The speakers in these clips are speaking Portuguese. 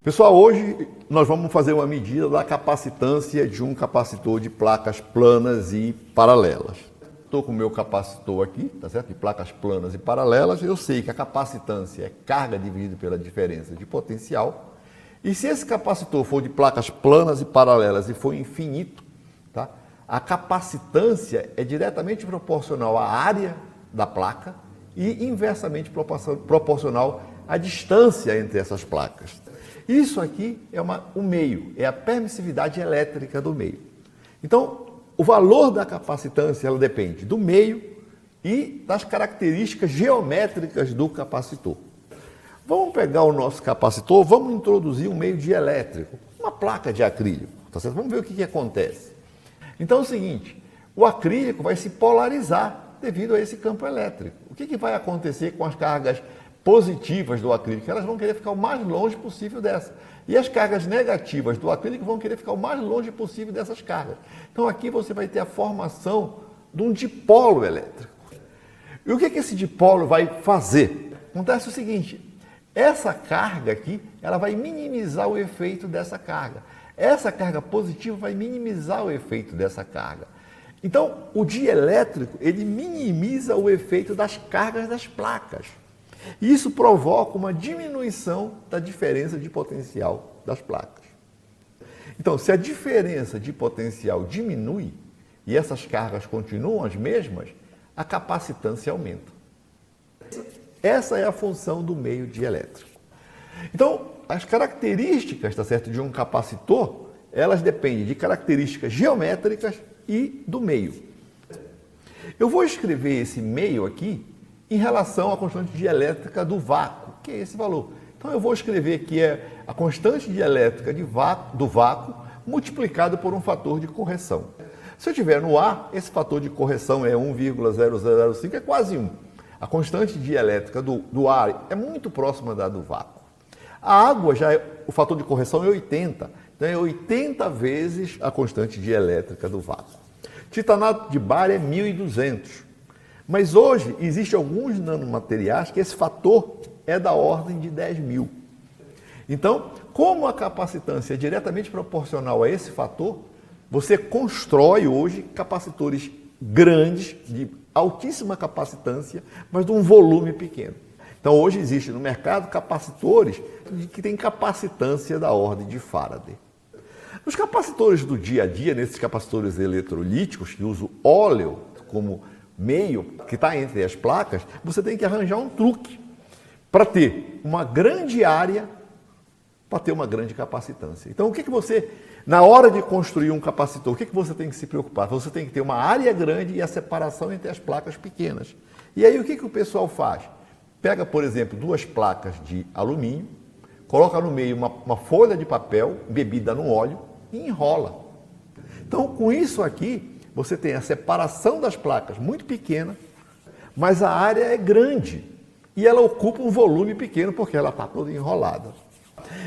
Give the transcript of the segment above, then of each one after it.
Pessoal, hoje nós vamos fazer uma medida da capacitância de um capacitor de placas planas e paralelas. Estou com o meu capacitor aqui, tá certo? De placas planas e paralelas. Eu sei que a capacitância é carga dividida pela diferença de potencial. E se esse capacitor for de placas planas e paralelas e for infinito, tá? A capacitância é diretamente proporcional à área da placa e inversamente proporcional à distância entre essas placas. Isso aqui é o meio, é a permissividade elétrica do meio. Então, o valor da capacitância ela depende do meio e das características geométricas do capacitor. Vamos pegar o nosso capacitor, vamos introduzir um meio dielétrico, uma placa de acrílico, tá certo? Vamos ver o que acontece. Então é o seguinte, o acrílico vai se polarizar devido a esse campo elétrico. O que vai acontecer com as cargas positivas do acrílico? Elas vão querer ficar o mais longe possível dessa. E as cargas negativas do acrílico vão querer ficar o mais longe possível dessas cargas. Então aqui você vai ter a formação de um dipolo elétrico. E o que esse dipolo vai fazer? Acontece o seguinte, essa carga aqui, ela vai minimizar o efeito dessa carga. Essa carga positiva vai minimizar o efeito dessa carga. Então, o dielétrico, ele minimiza o efeito das cargas das placas. E isso provoca uma diminuição da diferença de potencial das placas. Então, se a diferença de potencial diminui e essas cargas continuam as mesmas, a capacitância aumenta. Essa é a função do meio dielétrico. Então, as características, tá certo, de um capacitor, elas dependem de características geométricas e do meio. Eu vou escrever esse meio aqui em relação à constante dielétrica do vácuo, que é esse valor. Então eu vou escrever que é a constante dielétrica do vácuo multiplicado por um fator de correção. Se eu tiver no ar, esse fator de correção é 1,0005, é quase 1. A constante dielétrica do ar é muito próxima da do vácuo. A água, o fator de correção é 80, então é 80 vezes a constante dielétrica do vácuo. Titanato de bário é 1.200. Mas hoje existem alguns nanomateriais que esse fator é da ordem de 10.000. Então, como a capacitância é diretamente proporcional a esse fator, você constrói hoje capacitores grandes, de altíssima capacitância, mas de um volume pequeno. Então, hoje existe no mercado capacitores que têm capacitância da ordem de Faraday. Nos capacitores do dia a dia, nesses capacitores eletrolíticos que usam óleo como meio que está entre as placas, você tem que arranjar um truque para ter uma grande área, para ter uma grande capacitância. Então, o que você, na hora de construir um capacitor, o que você tem que se preocupar? Você tem que ter uma área grande e a separação entre as placas pequenas. E aí, o que o pessoal faz? Pega, por exemplo, duas placas de alumínio, coloca no meio uma folha de papel embebida no óleo e enrola. Então, com isso aqui, você tem a separação das placas muito pequena, mas a área é grande e ela ocupa um volume pequeno porque ela está toda enrolada.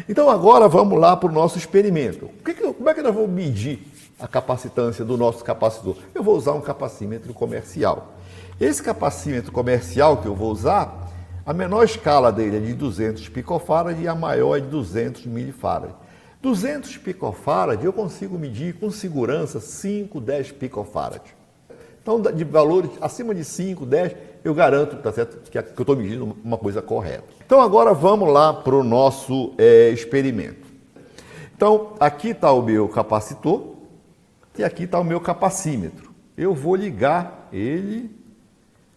Então agora vamos lá para o nosso experimento. Como é que nós vamos medir a capacitância do nosso capacitor? Eu vou usar um capacímetro comercial. Esse capacímetro comercial que eu vou usar, a menor escala dele é de 200 picofarad e a maior é de 200 milifarad. 200 picofarad eu consigo medir com segurança 5, 10 picofarad. Então, de valores acima de 5, 10, eu garanto, tá certo, que eu estou medindo uma coisa correta. Então, agora vamos lá para o nosso experimento. Então, aqui está o meu capacitor e aqui está o meu capacímetro. Eu vou ligar ele.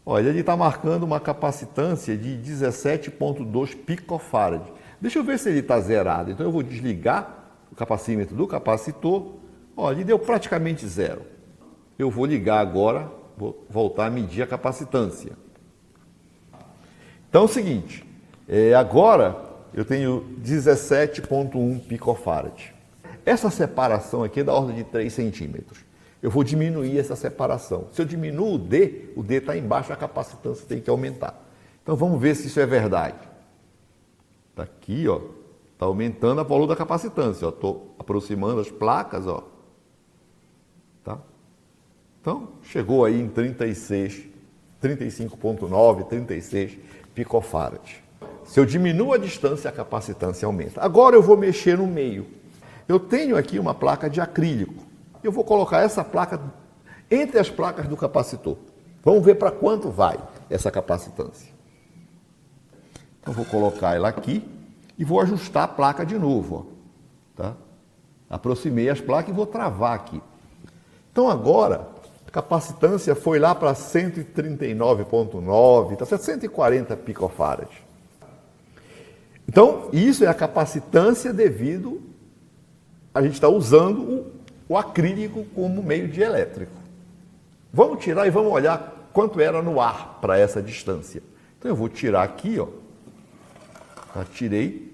Olha, ele está marcando uma capacitância de 17,2 picofarad. Deixa eu ver se ele está zerado. Então eu vou desligar o capacímetro do capacitor. Olha, ele deu praticamente zero. Eu vou ligar agora, vou voltar a medir a capacitância. Então é o seguinte, agora eu tenho 17,1 picofarad. Essa separação aqui é da ordem de 3 centímetros. Eu vou diminuir essa separação. Se eu diminuo o D está embaixo, a capacitância tem que aumentar. Então vamos ver se isso é verdade. Está aqui, ó, está aumentando o valor da capacitância. Estou aproximando as placas, ó. Tá? Então, chegou aí em 36, 35,9, 36 picofarad. se eu diminuo a distância, a capacitância aumenta. Agora eu vou mexer no meio. Eu tenho aqui uma placa de acrílico. Eu vou colocar essa placa entre as placas do capacitor. Vamos ver para quanto vai essa capacitância. Então, vou colocar ela aqui e vou ajustar a placa de novo. Ó, tá? Aproximei as placas e vou travar aqui. Então, agora, a capacitância foi lá para 139,9, tá certo? 140 picofarads. Então, isso é a capacitância devido a gente está usando o acrílico como meio de elétrico. Vamos tirar e vamos olhar quanto era no ar para essa distância. Então eu vou tirar aqui, ó. Tá, tirei,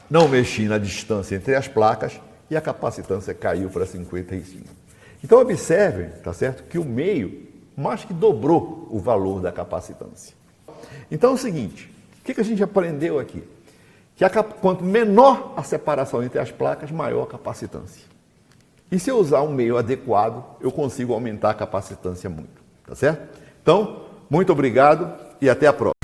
não mexi na distância entre as placas e a capacitância caiu para 55. Então observem, tá certo, que o meio mais que dobrou o valor da capacitância. Então é o seguinte, o que a gente aprendeu aqui? Que quanto menor a separação entre as placas, maior a capacitância. E se eu usar um meio adequado, eu consigo aumentar a capacitância muito, tá certo? Então, muito obrigado e até a próxima.